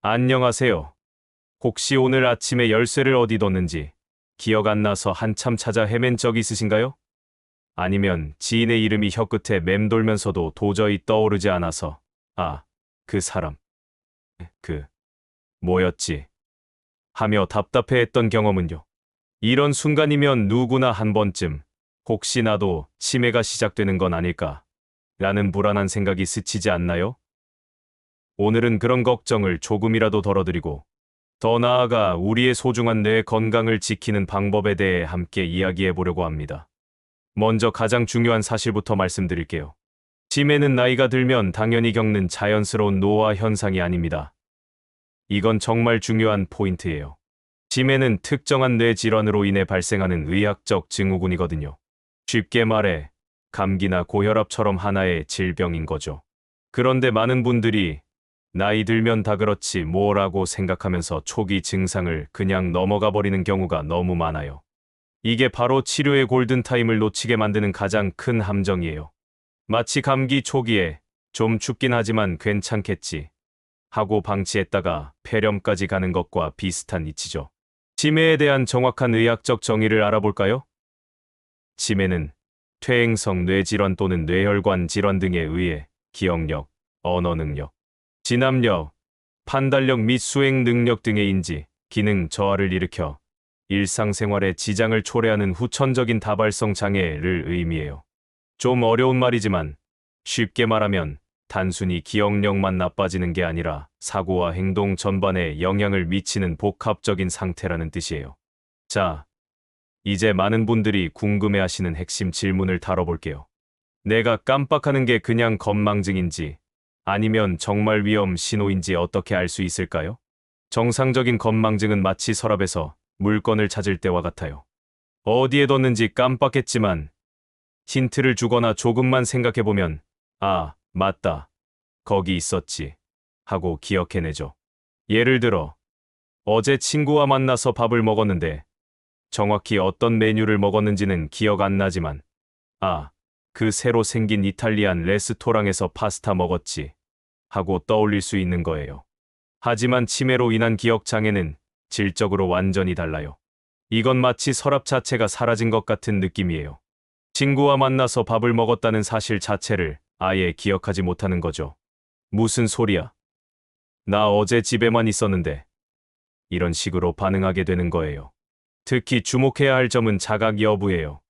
안녕하세요. 혹시 오늘 아침에 열쇠를 어디 뒀는지 기억 안 나서 한참 찾아 헤맨 적 있으신가요? 아니면 지인의 이름이 혀끝에 맴돌면서도 도저히 떠오르지 않아서, 아, 그 사람, 그, 뭐였지? 하며 답답해했던 경험은요. 이런 순간이면 누구나 한 번쯤, 혹시 나도 치매가 시작되는 건 아닐까? 라는 불안한 생각이 스치지 않나요? 오늘은 그런 걱정을 조금이라도 덜어드리고, 더 나아가 우리의 소중한 뇌 건강을 지키는 방법에 대해 함께 이야기해 보려고 합니다. 먼저 가장 중요한 사실부터 말씀드릴게요. 치매는 나이가 들면 당연히 겪는 자연스러운 노화 현상이 아닙니다. 이건 정말 중요한 포인트예요. 치매는 특정한 뇌 질환으로 인해 발생하는 의학적 증후군이거든요. 쉽게 말해, 감기나 고혈압처럼 하나의 질병인 거죠. 그런데 많은 분들이 나이 들면 다 그렇지 뭐라고 생각하면서 초기 증상을 그냥 넘어가 버리는 경우가 너무 많아요. 이게 바로 치료의 골든타임을 놓치게 만드는 가장 큰 함정이에요. 마치 감기 초기에 좀 춥긴 하지만 괜찮겠지 하고 방치했다가 폐렴까지 가는 것과 비슷한 이치죠. 치매에 대한 정확한 의학적 정의를 알아볼까요? 치매는 퇴행성 뇌질환 또는 뇌혈관 질환 등에 의해 기억력, 언어 능력, 진압력, 판단력 및 수행 능력 등의 인지, 기능 저하를 일으켜 일상생활에 지장을 초래하는 후천적인 다발성 장애를 의미해요. 좀 어려운 말이지만 쉽게 말하면 단순히 기억력만 나빠지는 게 아니라 사고와 행동 전반에 영향을 미치는 복합적인 상태라는 뜻이에요. 자, 이제 많은 분들이 궁금해하시는 핵심 질문을 다뤄볼게요. 내가 깜빡하는 게 그냥 건망증인지 아니면 정말 위험 신호인지 어떻게 알 수 있을까요? 정상적인 건망증은 마치 서랍에서 물건을 찾을 때와 같아요. 어디에 뒀는지 깜빡했지만 힌트를 주거나 조금만 생각해보면 아, 맞다. 거기 있었지. 하고 기억해내죠. 예를 들어 어제 친구와 만나서 밥을 먹었는데 정확히 어떤 메뉴를 먹었는지는 기억 안 나지만 아, 그 새로 생긴 이탈리안 레스토랑에서 파스타 먹었지. 하고 떠올릴 수 있는 거예요. 하지만 치매로 인한 기억 장애는 질적으로 완전히 달라요. 이건 마치 서랍 자체가 사라진 것 같은 느낌이에요. 친구와 만나서 밥을 먹었다는 사실 자체를 아예 기억하지 못하는 거죠. 무슨 소리야? 나 어제 집에만 있었는데. 이런 식으로 반응하게 되는 거예요. 특히 주목해야 할 점은 자각 여부예요.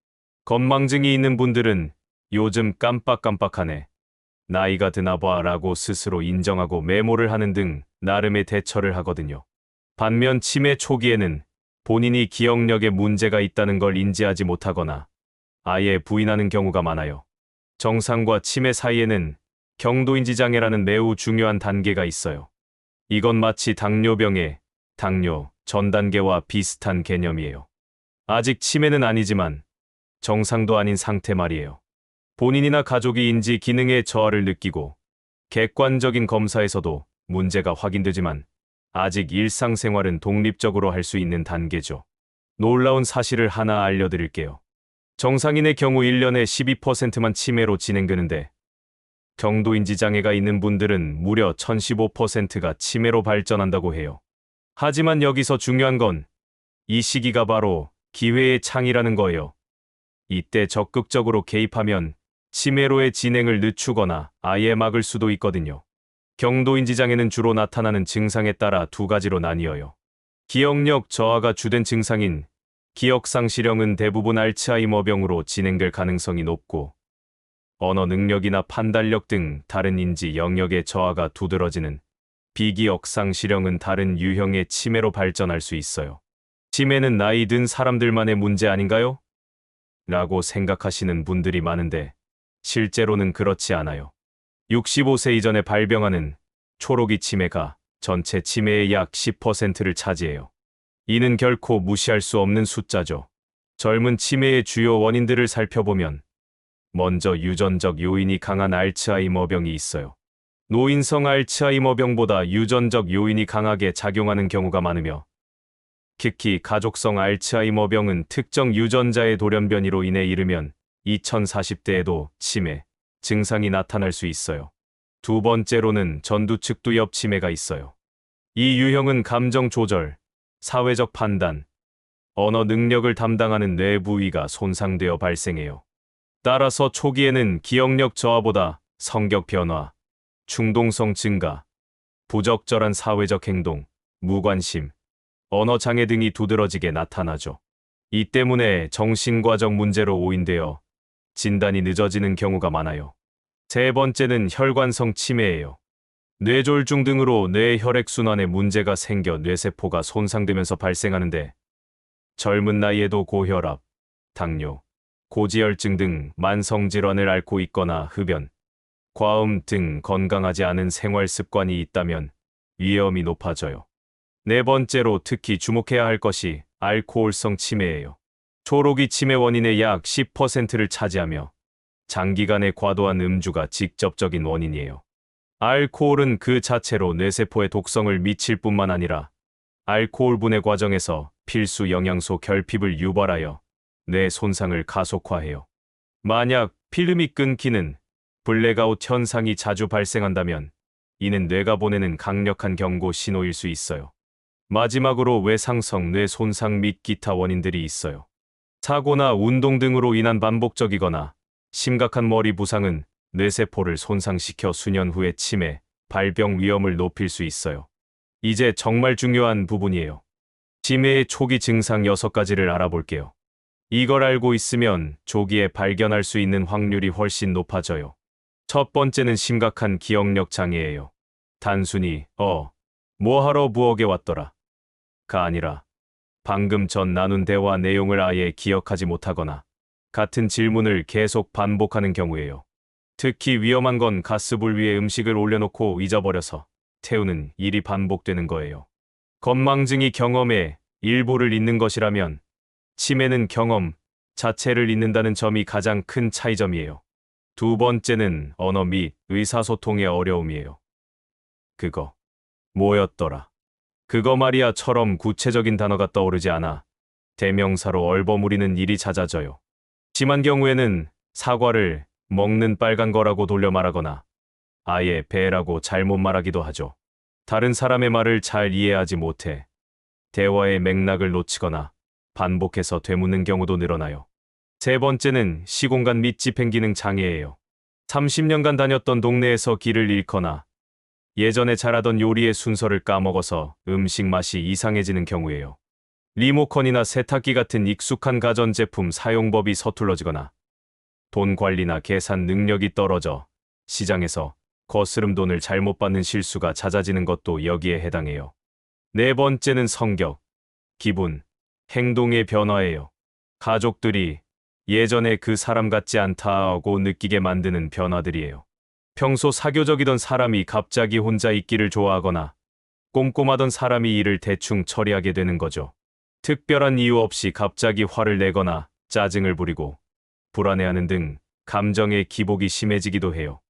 건망증이 있는 분들은 요즘 깜빡깜빡하네. 나이가 드나 봐 라고 스스로 인정하고 메모를 하는 등 나름의 대처를 하거든요. 반면 치매 초기에는 본인이 기억력에 문제가 있다는 걸 인지하지 못하거나 아예 부인하는 경우가 많아요. 정상과 치매 사이에는 경도인지 장애라는 매우 중요한 단계가 있어요. 이건 마치 당뇨병의 당뇨 전 단계와 비슷한 개념이에요. 아직 치매는 아니지만 정상도 아닌 상태 말이에요. 본인이나 가족이 인지 기능의 저하를 느끼고 객관적인 검사에서도 문제가 확인되지만 아직 일상생활은 독립적으로 할 수 있는 단계죠. 놀라운 사실을 하나 알려드릴게요. 정상인의 경우 1년에 12%만 치매로 진행되는데 경도인지 장애가 있는 분들은 무려 1015%가 치매로 발전한다고 해요. 하지만 여기서 중요한 건 이 시기가 바로 기회의 창이라는 거예요. 이때 적극적으로 개입하면 치매로의 진행을 늦추거나 아예 막을 수도 있거든요. 경도인지 장애는 주로 나타나는 증상에 따라 두 가지로 나뉘어요. 기억력 저하가 주된 증상인 기억상실형은 대부분 알츠하이머병으로 진행될 가능성이 높고 언어 능력이나 판단력 등 다른 인지 영역의 저하가 두드러지는 비기억상실형은 다른 유형의 치매로 발전할 수 있어요. 치매는 나이 든 사람들만의 문제 아닌가요? 라고 생각하시는 분들이 많은데 실제로는 그렇지 않아요. 65세 이전에 발병하는 초록이 치매가 전체 치매의 약 10%를 차지해요. 이는 결코 무시할 수 없는 숫자죠. 젊은 치매의 주요 원인들을 살펴보면 먼저 유전적 요인이 강한 알츠하이머병이 있어요. 노인성 알츠하이머병보다 유전적 요인이 강하게 작용하는 경우가 많으며 특히 가족성 알츠하이머병은 특정 유전자의 돌연변이로 인해 이르면 2040대에도 치매 증상이 나타날 수 있어요. 두 번째로는 전두측두엽 치매가 있어요. 이 유형은 감정 조절, 사회적 판단, 언어 능력을 담당하는 뇌 부위가 손상되어 발생해요. 따라서 초기에는 기억력 저하보다 성격 변화, 충동성 증가, 부적절한 사회적 행동, 무관심, 언어 장애 등이 두드러지게 나타나죠. 이 때문에 정신과적 문제로 오인되어 진단이 늦어지는 경우가 많아요. 세 번째는 혈관성 치매예요. 뇌졸중 등으로 뇌 혈액순환에 문제가 생겨 뇌세포가 손상되면서 발생하는데 젊은 나이에도 고혈압, 당뇨, 고지혈증 등 만성질환을 앓고 있거나 흡연, 과음 등 건강하지 않은 생활 습관이 있다면 위험이 높아져요. 네 번째로 특히 주목해야 할 것이 알코올성 치매예요. 초록이 치매 원인의 약 10%를 차지하며 장기간의 과도한 음주가 직접적인 원인이에요. 알코올은 그 자체로 뇌세포에 독성을 미칠 뿐만 아니라 알코올 분해 과정에서 필수 영양소 결핍을 유발하여 뇌 손상을 가속화해요. 만약 필름이 끊기는 블랙아웃 현상이 자주 발생한다면 이는 뇌가 보내는 강력한 경고 신호일 수 있어요. 마지막으로 외상성 뇌 손상 및 기타 원인들이 있어요. 사고나 운동 등으로 인한 반복적이거나 심각한 머리 부상은 뇌세포를 손상시켜 수년 후에 치매, 발병 위험을 높일 수 있어요. 이제 정말 중요한 부분이에요. 치매의 초기 증상 6가지를 알아볼게요. 이걸 알고 있으면 조기에 발견할 수 있는 확률이 훨씬 높아져요. 첫 번째는 심각한 기억력 장애예요. 단순히 뭐하러 부엌에 왔더라 가 아니라 방금 전 나눈 대화 내용을 아예 기억하지 못하거나 같은 질문을 계속 반복하는 경우예요. 특히 위험한 건 가스불 위에 음식을 올려놓고 잊어버려서 태우는 일이 반복되는 거예요. 건망증이 경험의 일부를 잊는 것이라면 치매는 경험 자체를 잊는다는 점이 가장 큰 차이점이에요. 두 번째는 언어 및 의사소통의 어려움이에요. 그거 뭐였더라? 그거 말이야처럼 구체적인 단어가 떠오르지 않아 대명사로 얼버무리는 일이 잦아져요. 심한 경우에는 사과를 먹는 빨간 거라고 돌려 말하거나 아예 배라고 잘못 말하기도 하죠. 다른 사람의 말을 잘 이해하지 못해 대화의 맥락을 놓치거나 반복해서 되묻는 경우도 늘어나요. 세 번째는 시공간 및 집행기능 장애예요. 30년간 다녔던 동네에서 길을 잃거나 예전에 잘하던 요리의 순서를 까먹어서 음식 맛이 이상해지는 경우예요. 리모컨이나 세탁기 같은 익숙한 가전제품 사용법이 서툴러지거나 돈 관리나 계산 능력이 떨어져 시장에서 거스름 돈을 잘못 받는 실수가 잦아지는 것도 여기에 해당해요. 네 번째는 성격, 기분, 행동의 변화예요. 가족들이 예전에 그 사람 같지 않다고 느끼게 만드는 변화들이에요. 평소 사교적이던 사람이 갑자기 혼자 있기를 좋아하거나 꼼꼼하던 사람이 일을 대충 처리하게 되는 거죠. 특별한 이유 없이 갑자기 화를 내거나 짜증을 부리고 불안해하는 등 감정의 기복이 심해지기도 해요.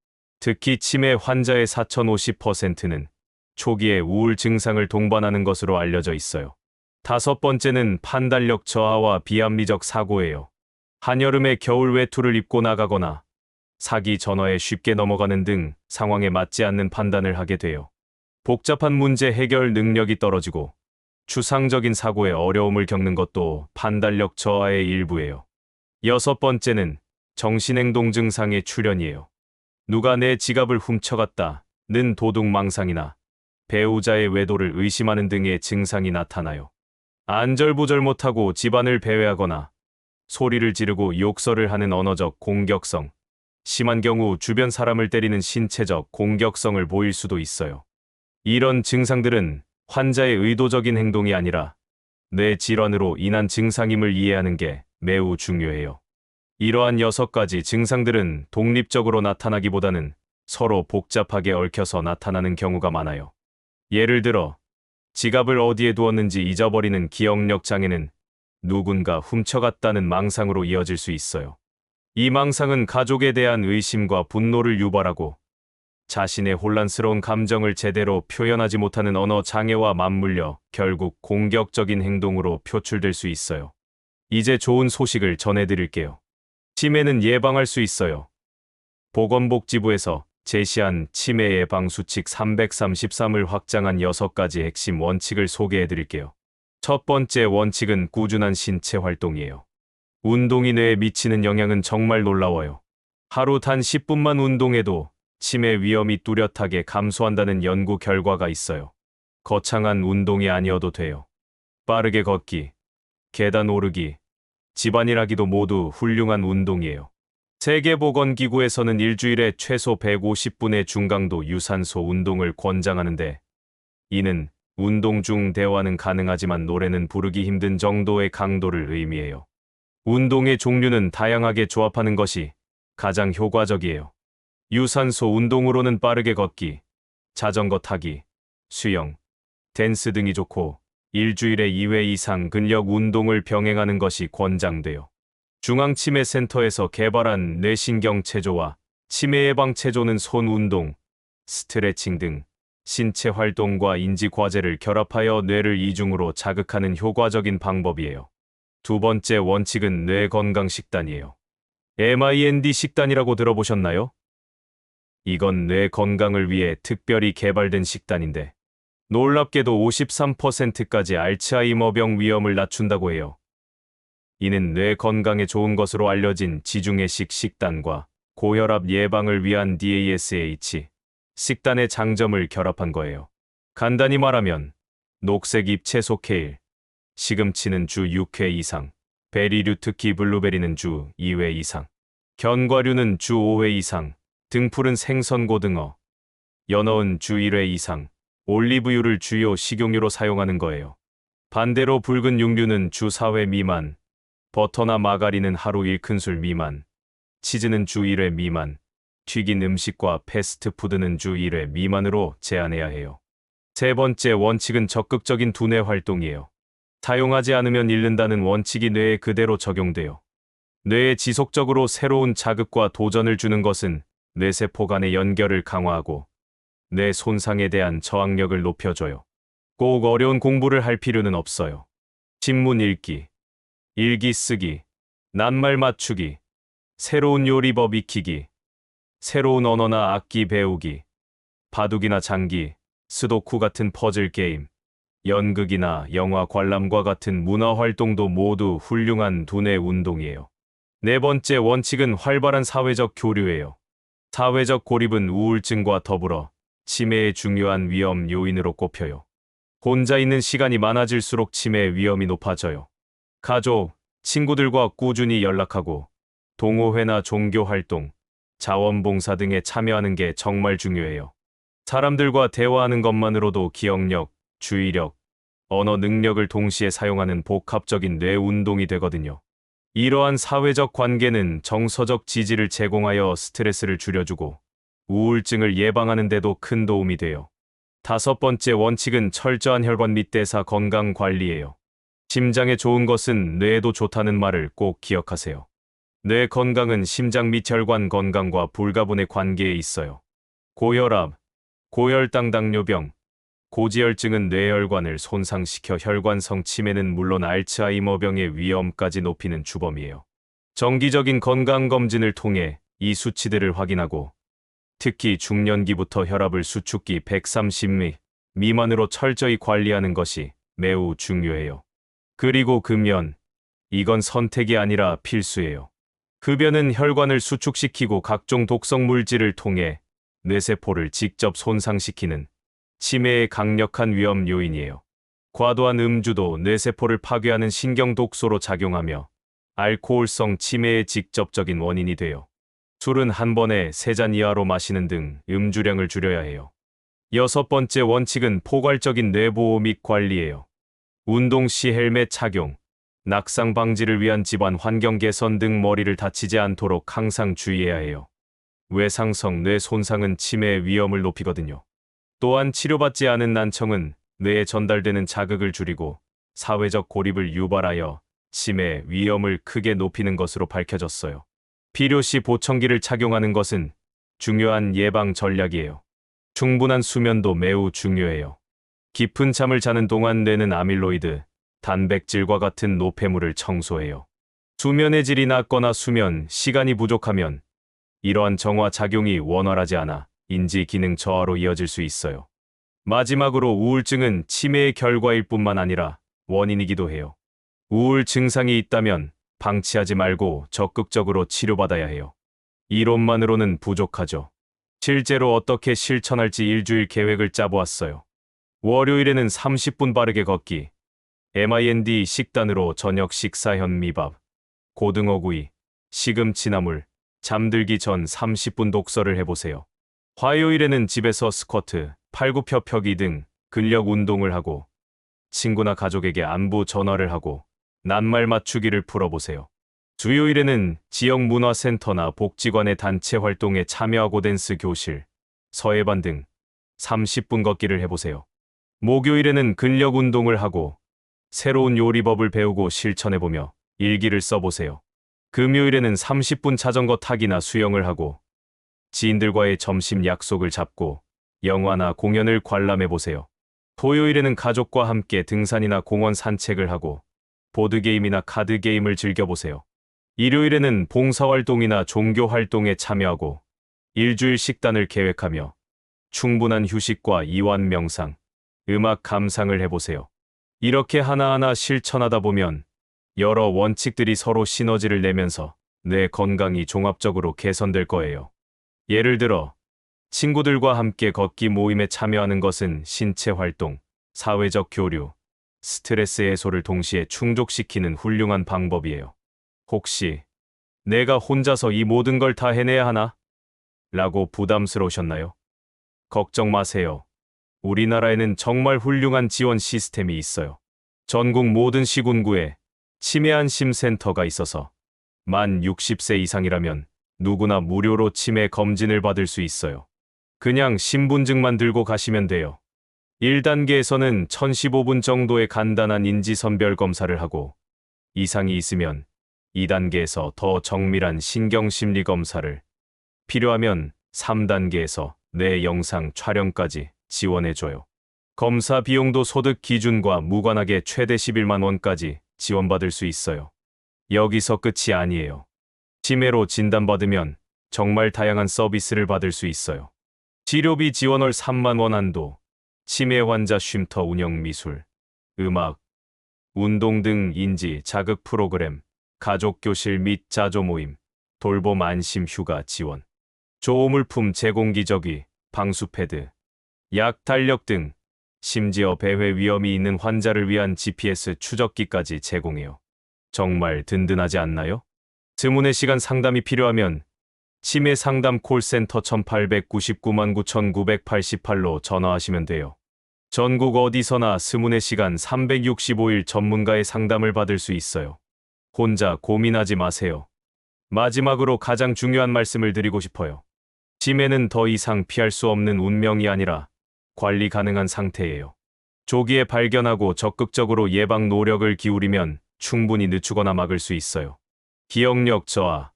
특히 치매 환자의 4050%는 초기에 우울 증상을 동반하는 것으로 알려져 있어요. 다섯 번째는 판단력 저하와 비합리적 사고예요. 한여름에 겨울 외투를 입고 나가거나 사기 전화에 쉽게 넘어가는 등 상황에 맞지 않는 판단을 하게 돼요. 복잡한 문제 해결 능력이 떨어지고 추상적인 사고에 어려움을 겪는 것도 판단력 저하의 일부예요. 여섯 번째는 정신행동 증상의 출현이에요. 누가 내 지갑을 훔쳐갔다는 도둑망상이나 배우자의 외도를 의심하는 등의 증상이 나타나요. 안절부절 못하고 집안을 배회하거나 소리를 지르고 욕설을 하는 언어적 공격성, 심한 경우 주변 사람을 때리는 신체적 공격성을 보일 수도 있어요. 이런 증상들은 환자의 의도적인 행동이 아니라 뇌 질환으로 인한 증상임을 이해하는 게 매우 중요해요. 이러한 6가지 증상들은 독립적으로 나타나기보다는 서로 복잡하게 얽혀서 나타나는 경우가 많아요. 예를 들어 지갑을 어디에 두었는지 잊어버리는 기억력 장애는 누군가 훔쳐갔다는 망상으로 이어질 수 있어요. 이 망상은 가족에 대한 의심과 분노를 유발하고 자신의 혼란스러운 감정을 제대로 표현하지 못하는 언어 장애와 맞물려 결국 공격적인 행동으로 표출될 수 있어요. 이제 좋은 소식을 전해드릴게요. 치매는 예방할 수 있어요. 보건복지부에서 제시한 치매 예방 수칙 333을 확장한 6가지 핵심 원칙을 소개해 드릴게요. 첫 번째 원칙은 꾸준한 신체 활동이에요. 운동이 뇌에 미치는 영향은 정말 놀라워요. 하루 단 10분만 운동해도 치매 위험이 뚜렷하게 감소한다는 연구 결과가 있어요. 거창한 운동이 아니어도 돼요. 빠르게 걷기, 계단 오르기, 집안일 하기도 모두 훌륭한 운동이에요. 세계보건기구에서는 일주일에 최소 150분의 중강도 유산소 운동을 권장하는데, 이는 운동 중 대화는 가능하지만 노래는 부르기 힘든 정도의 강도를 의미해요. 운동의 종류는 다양하게 조합하는 것이 가장 효과적이에요. 유산소 운동으로는 빠르게 걷기, 자전거 타기, 수영, 댄스 등이 좋고, 일주일에 2회 이상 근력 운동을 병행하는 것이 권장돼요. 중앙치매센터에서 개발한 뇌신경 체조와 치매 예방 체조는 손 운동, 스트레칭 등 신체 활동과 인지 과제를 결합하여 뇌를 이중으로 자극하는 효과적인 방법이에요. 두 번째 원칙은 뇌 건강 식단이에요. MIND 식단이라고 들어보셨나요? 이건 뇌 건강을 위해 특별히 개발된 식단인데, 놀랍게도 53%까지 알츠하이머병 위험을 낮춘다고 해요. 이는 뇌 건강에 좋은 것으로 알려진 지중해식 식단과 고혈압 예방을 위한 DASH 식단의 장점을 결합한 거예요. 간단히 말하면 녹색 잎 채소 케일, 시금치는 주 6회 이상, 베리류 특히 블루베리는 주 2회 이상, 견과류는 주 5회 이상, 등푸른 생선 고등어, 연어은 주 1회 이상, 올리브유를 주요 식용유로 사용하는 거예요. 반대로 붉은 육류는 주 4회 미만, 버터나 마가린은 하루 1큰술 미만, 치즈는 주 1회 미만, 튀긴 음식과 패스트푸드는 주 1회 미만으로 제한해야 해요. 세 번째 원칙은 적극적인 두뇌 활동이에요. 사용하지 않으면 잃는다는 원칙이 뇌에 그대로 적용돼요. 뇌에 지속적으로 새로운 자극과 도전을 주는 것은 뇌세포 간의 연결을 강화하고 뇌 손상에 대한 저항력을 높여줘요. 꼭 어려운 공부를 할 필요는 없어요. 신문 읽기, 일기 쓰기, 낱말 맞추기, 새로운 요리법 익히기, 새로운 언어나 악기 배우기, 바둑이나 장기, 스도쿠 같은 퍼즐 게임, 연극이나 영화 관람과 같은 문화 활동도 모두 훌륭한 두뇌 운동이에요. 네 번째 원칙은 활발한 사회적 교류예요. 사회적 고립은 우울증과 더불어 치매의 중요한 위험 요인으로 꼽혀요. 혼자 있는 시간이 많아질수록 치매 위험이 높아져요. 가족, 친구들과 꾸준히 연락하고 동호회나 종교 활동, 자원봉사 등에 참여하는 게 정말 중요해요. 사람들과 대화하는 것만으로도 기억력, 주의력, 언어 능력을 동시에 사용하는 복합적인 뇌 운동이 되거든요. 이러한 사회적 관계는 정서적 지지를 제공하여 스트레스를 줄여주고 우울증을 예방하는 데도 큰 도움이 돼요. 다섯 번째 원칙은 철저한 혈관 및 대사 건강 관리예요. 심장에 좋은 것은 뇌에도 좋다는 말을 꼭 기억하세요. 뇌 건강은 심장 및 혈관 건강과 불가분의 관계에 있어요. 고혈압, 고혈당 당뇨병, 고지혈증은 뇌혈관을 손상시켜 혈관성 치매는 물론 알츠하이머병의 위험까지 높이는 주범이에요. 정기적인 건강검진을 통해 이 수치들을 확인하고 특히 중년기부터 혈압을 수축기 130 미만으로 철저히 관리하는 것이 매우 중요해요. 그리고 금연, 이건 선택이 아니라 필수예요. 흡연은 혈관을 수축시키고 각종 독성 물질을 통해 뇌세포를 직접 손상시키는 치매의 강력한 위험 요인이에요. 과도한 음주도 뇌세포를 파괴하는 신경 독소로 작용하며 알코올성 치매의 직접적인 원인이 돼요. 술은 한 번에 3잔 이하로 마시는 등 음주량을 줄여야 해요. 여섯 번째 원칙은 포괄적인 뇌보호 및 관리예요. 운동 시 헬멧 착용, 낙상 방지를 위한 집안 환경 개선 등 머리를 다치지 않도록 항상 주의해야 해요. 외상성 뇌 손상은 치매의 위험을 높이거든요. 또한 치료받지 않은 난청은 뇌에 전달되는 자극을 줄이고 사회적 고립을 유발하여 치매 위험을 크게 높이는 것으로 밝혀졌어요. 필요시 보청기를 착용하는 것은 중요한 예방 전략이에요. 충분한 수면도 매우 중요해요. 깊은 잠을 자는 동안 뇌는 아밀로이드, 단백질과 같은 노폐물을 청소해요. 수면의 질이 낮거나 수면 시간이 부족하면 이러한 정화 작용이 원활하지 않아 인지 기능 저하로 이어질 수 있어요. 마지막으로 우울증은 치매의 결과일 뿐만 아니라 원인이기도 해요. 우울 증상이 있다면 방치하지 말고 적극적으로 치료받아야 해요. 이론만으로는 부족하죠. 실제로 어떻게 실천할지 일주일 계획을 짜보았어요. 월요일에는 30분 빠르게 걷기, MIND 식단으로 저녁 식사 현미밥, 고등어구이, 시금치나물, 잠들기 전 30분 독서를 해보세요. 화요일에는 집에서 스쿼트, 팔굽혀펴기 등 근력 운동을 하고 친구나 가족에게 안부 전화를 하고 낱말 맞추기를 풀어보세요. 수요일에는 지역 문화센터나 복지관의 단체 활동에 참여하고 댄스 교실, 서예반 등 30분 걷기를 해보세요. 목요일에는 근력 운동을 하고 새로운 요리법을 배우고 실천해보며 일기를 써보세요. 금요일에는 30분 자전거 타기나 수영을 하고 지인들과의 점심 약속을 잡고 영화나 공연을 관람해보세요. 토요일에는 가족과 함께 등산이나 공원 산책을 하고 보드게임이나 카드게임을 즐겨보세요. 일요일에는 봉사활동이나 종교활동에 참여하고 일주일 식단을 계획하며 충분한 휴식과 이완 명상, 음악 감상을 해보세요. 이렇게 하나하나 실천하다 보면 여러 원칙들이 서로 시너지를 내면서 뇌 건강이 종합적으로 개선될 거예요. 예를 들어 친구들과 함께 걷기 모임에 참여하는 것은 신체 활동, 사회적 교류, 스트레스 해소를 동시에 충족시키는 훌륭한 방법이에요. 혹시 내가 혼자서 이 모든 걸 다 해내야 하나? 라고 부담스러우셨나요? 걱정 마세요. 우리나라에는 정말 훌륭한 지원 시스템이 있어요. 전국 모든 시군구에 치매 안심센터가 있어서 만 60세 이상이라면 누구나 무료로 치매 검진을 받을 수 있어요. 그냥 신분증만 들고 가시면 돼요. 1단계에서는 1015분 정도의 간단한 인지선별 검사를 하고 이상이 있으면 2단계에서 더 정밀한 신경심리 검사를, 필요하면 3단계에서 뇌 영상 촬영까지 지원해줘요. 검사 비용도 소득 기준과 무관하게 최대 11만 원까지 지원받을 수 있어요. 여기서 끝이 아니에요. 치매로 진단받으면 정말 다양한 서비스를 받을 수 있어요. 치료비 지원월 3만 원 한도, 치매 환자 쉼터 운영 미술, 음악, 운동 등 인지 자극 프로그램, 가족 교실 및 자조 모임, 돌봄 안심 휴가 지원, 조호물품 제공 기저귀, 방수 패드, 약 달력 등 심지어 배회 위험이 있는 환자를 위한 GPS 추적기까지 제공해요. 정말 든든하지 않나요? 드문의 시간 상담이 필요하면 치매 상담 콜센터 1899만 9988로 전화하시면 돼요. 전국 어디서나 스문의 시간 365일 전문가의 상담을 받을 수 있어요. 혼자 고민하지 마세요. 마지막으로 가장 중요한 말씀을 드리고 싶어요. 치매는 더 이상 피할 수 없는 운명이 아니라 관리 가능한 상태예요. 조기에 발견하고 적극적으로 예방 노력을 기울이면 충분히 늦추거나 막을 수 있어요. 기억력 저하,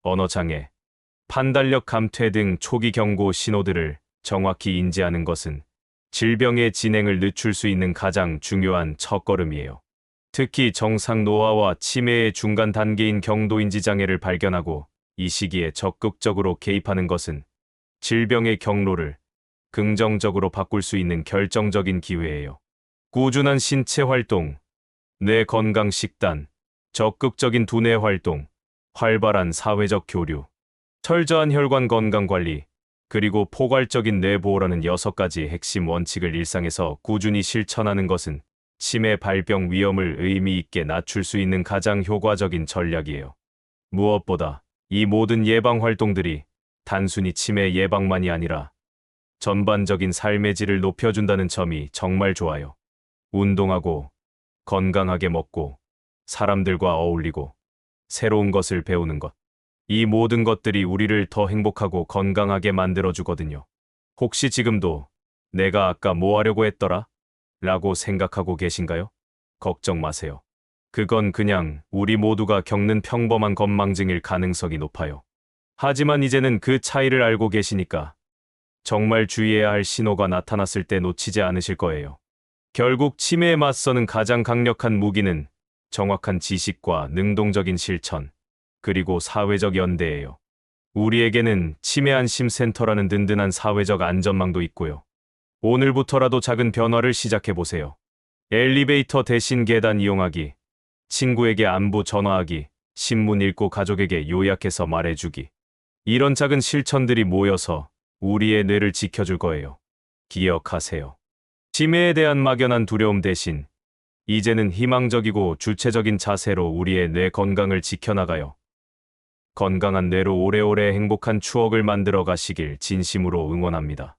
언어장애, 판단력 감퇴 등 초기 경고 신호들을 정확히 인지하는 것은 질병의 진행을 늦출 수 있는 가장 중요한 첫걸음이에요. 특히 정상 노화와 치매의 중간 단계인 경도인지 장애를 발견하고 이 시기에 적극적으로 개입하는 것은 질병의 경로를 긍정적으로 바꿀 수 있는 결정적인 기회예요. 꾸준한 신체 활동, 뇌 건강 식단, 적극적인 두뇌 활동, 활발한 사회적 교류, 철저한 혈관 건강 관리, 그리고 포괄적인 뇌 보호라는 6가지 핵심 원칙을 일상에서 꾸준히 실천하는 것은 치매 발병 위험을 의미 있게 낮출 수 있는 가장 효과적인 전략이에요. 무엇보다 이 모든 예방 활동들이 단순히 치매 예방만이 아니라 전반적인 삶의 질을 높여준다는 점이 정말 좋아요. 운동하고, 건강하게 먹고, 사람들과 어울리고, 새로운 것을 배우는 것. 이 모든 것들이 우리를 더 행복하고 건강하게 만들어주거든요. 혹시 지금도 내가 아까 뭐 하려고 했더라? 라고 생각하고 계신가요? 걱정 마세요. 그건 그냥 우리 모두가 겪는 평범한 건망증일 가능성이 높아요. 하지만 이제는 그 차이를 알고 계시니까 정말 주의해야 할 신호가 나타났을 때 놓치지 않으실 거예요. 결국 치매에 맞서는 가장 강력한 무기는 정확한 지식과 능동적인 실천, 그리고 사회적 연대예요. 우리에게는 치매 안심 센터라는 든든한 사회적 안전망도 있고요. 오늘부터라도 작은 변화를 시작해 보세요. 엘리베이터 대신 계단 이용하기, 친구에게 안부 전화하기, 신문 읽고 가족에게 요약해서 말해주기. 이런 작은 실천들이 모여서 우리의 뇌를 지켜줄 거예요. 기억하세요. 치매에 대한 막연한 두려움 대신 이제는 희망적이고 주체적인 자세로 우리의 뇌 건강을 지켜나가요. 건강한 뇌로 오래오래 행복한 추억을 만들어 가시길 진심으로 응원합니다.